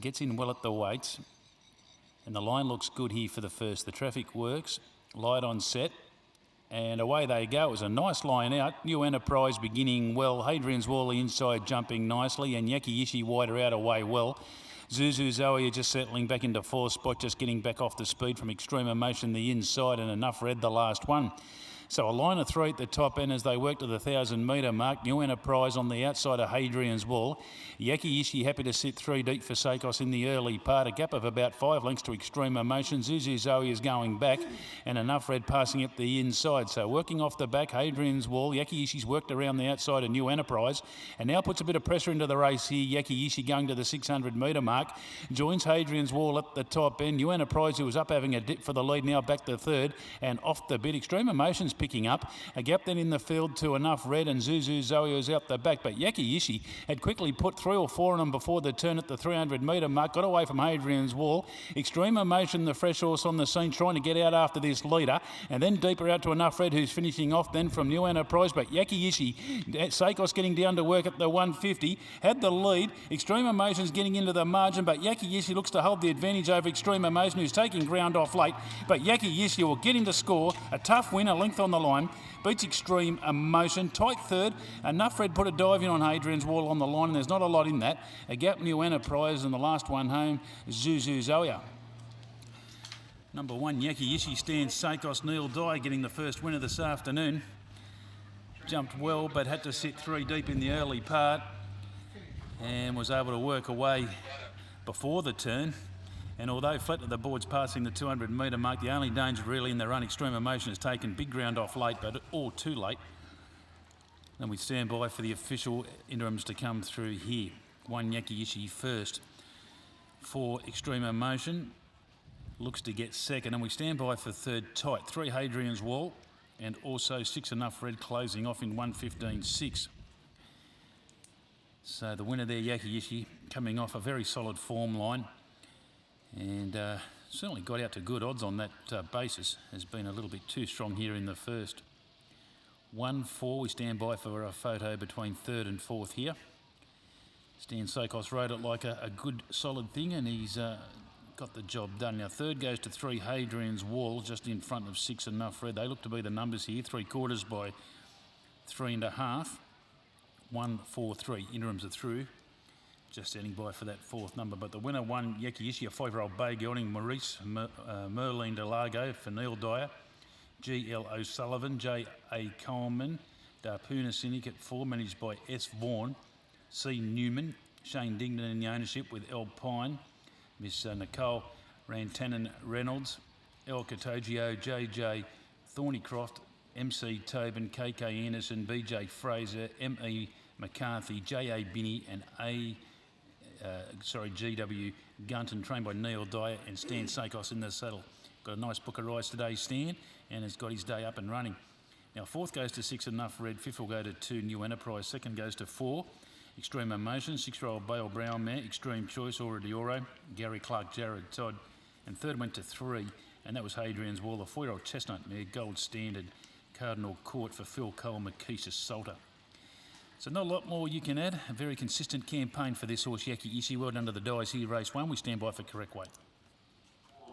Gets in well at the weights, and the line looks good here for the first. The traffic works, light on set, and away they go. It was a nice line out. New Enterprise beginning well. Hadrian's Wall the inside jumping nicely, and Yaki Ishi wider out away well. Zuzu Zoe just settling back into fourth spot, just getting back off the speed from Extreme Emotion the inside, and Enough Red the last one. So a line of three at the top end as they work to the 1,000-metre mark. New Enterprise on the outside of Hadrian's Wall. Yaki Ishi happy to sit three deep for Seikos in the early part. A gap of about 5 lengths to Extreme Emotion. Zuzu Zoe is going back, and Enough Red passing at the inside. So working off the back, Hadrian's Wall. Yaki Ishi's worked around the outside of New Enterprise and now puts a bit of pressure into the race here. Yaki Ishi going to the 600-metre mark. Joins Hadrian's Wall at the top end. New Enterprise, who was up having a dip for the lead, now back to third and off the bit. Extreme Emotion's picking up. A gap then in the field to Enough Red, and Zuzu Zoe was out the back. But Yaki Ishi had quickly put 3 or 4 on them before the turn at the 300-metre mark. Got away from Hadrian's Wall. Extreme Emotion, the fresh horse on the scene, trying to get out after this leader. And then deeper out to Enough Red, who's finishing off then from New Enterprise. But Yaki Ishi, Seikos getting down to work at the 150. Had the lead. Extreme Emotion's getting into the margin, but Yaki Ishi looks to hold the advantage over Extreme Emotion, who's taking ground off late. But Yaki Ishi will get him to score. A tough win, a length on the line. Beats Extreme Emotion. Tight third. Enough Red put a dive in on Hadrian's Wall on the line, and there's not a lot in that. A gap New Enterprise, and the last one home, Zuzu Zoe. Number 1, Yaki Ishi stands Seikos Neil Dye getting the first winner this afternoon. Jumped well, but had to sit 3 deep in the early part and was able to work away before the turn. And although flat to the boards passing the 200-metre mark, the only danger really in the run, Extreme Emotion has taken big ground off late, but all too late. And we stand by for the official interims to come through here. 1 Yaki Ishi first. 4 Extreme Emotion looks to get second, and we stand by for third tight. 3 Hadrian's Wall, and also 6 Enough Red closing off in 1:15.6. So the winner there, Yaki Ishi, coming off a very solid form line. And certainly got out to good odds on that basis. Has been a little bit too strong here in the first. 1-4, we stand by for a photo between third and fourth here. Stan Seikos rode it like a good solid thing, and he's got the job done. Now third goes to 3 Hadrian's Wall, just in front of 6 Enough Red. They look to be the numbers here, 3/4 by 3.5. 1-4-3, interims are through. Just standing by for that fourth number. But the winner, 1 Yaki Ishi, a 5-year-old bay gelding, Maurice Merlin de Largo for Neil Dyer. G.L. O'Sullivan, J.A. Coleman, Darpuna Syndicate 4, managed by S. Vaughan. C. Newman, Shane Dignan in the ownership with L. Pine. Miss Nicole Rantanen Reynolds. L. Catogio, J.J. Thornycroft, M.C. Tobin, K.K. Anderson, B.J. Fraser, M.E. McCarthy, J.A. Binney, and G.W. Gunton, trained by Neil Dyer, and Stan Seikos in the saddle. Got a nice book of rides today, Stan, and has got his day up and running. Now, fourth goes to 6 Enough Red, fifth will go to 2 New Enterprise, second goes to 4 Extreme Emotion, 6-year-old Bale Brown mare, Extreme Choice, Aura Dioro, Gary Clark, Jared Todd, and third went to 3, and that was Hadrian's Wall, a 4-year-old chestnut mare, Gold Standard, Cardinal Court for Phil Cole, Makisa Salter. So not a lot more you can add. A very consistent campaign for this horse, Yaki Ishi. Well done to the Dyes here, race 1. We stand by for correct weight.